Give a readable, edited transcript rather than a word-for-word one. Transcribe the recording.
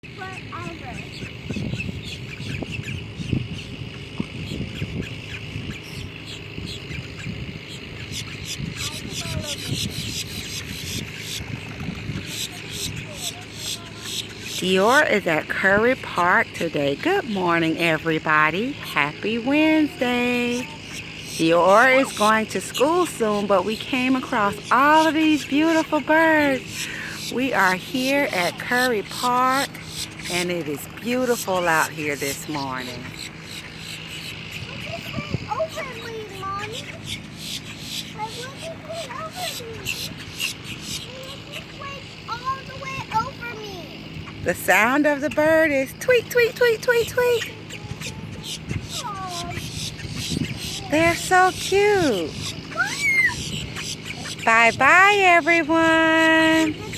Forever. Dior is at Curry Park today. Good morning, everybody. Happy Wednesday. Dior is going to school soon, but we came across all of these beautiful birds. We are here at Curry Park, and it is beautiful out here this morning. Over me, Mommy. All the way over me. The sound of the bird is tweet, tweet, tweet, tweet, tweet. They're so cute. Bye-bye, everyone.